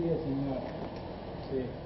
cortesia, signora. Sì.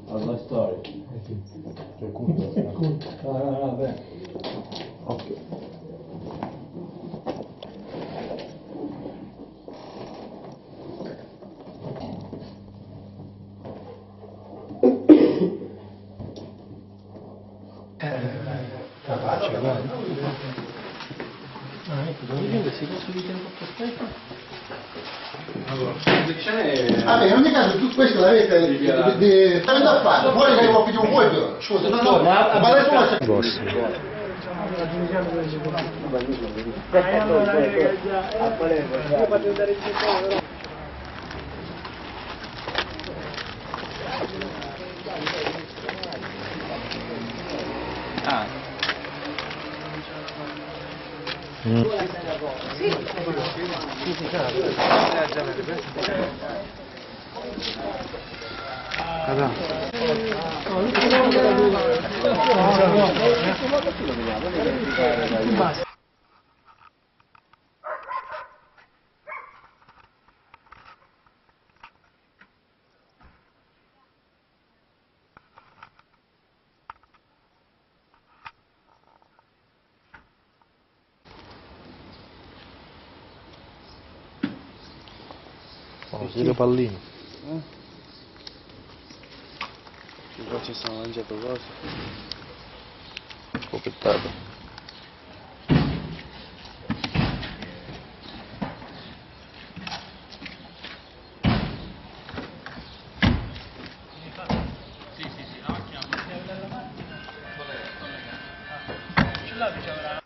Alla storia. Cioè, no, beh. Occhio. Capace, guarda. Ah, ecco, dove si posso dire un po' aspetta? Allora, c'è... Vabbè, in ogni caso tu questo l'avete avete a fare, poi che ho più un po', scusa, no, ma la tua Boss. Ah. Oh, si le palline. Qua ci sono mangiato cose. Scopettato. Ce l'ha,